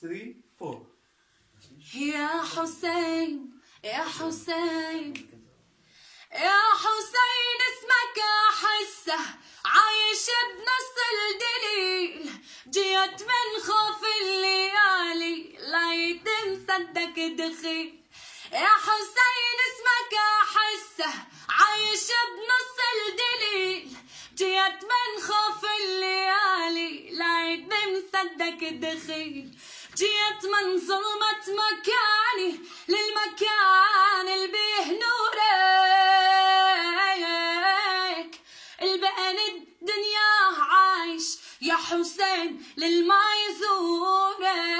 3 4. يا حسين يا حسين يا حسين اسمك احسه عايش بنص الدليل، جيت من خوف الليالي لا يتم صدق دخيل. يا حسين اسمك احسه عايش بنص الدليل، جيت من خوف الليالي لا يتم صدق دخيل. جيت من ظلمة مكاني للمكان اللي بيه نورك، البين الدنيا عايش يا حسين للما يزورك.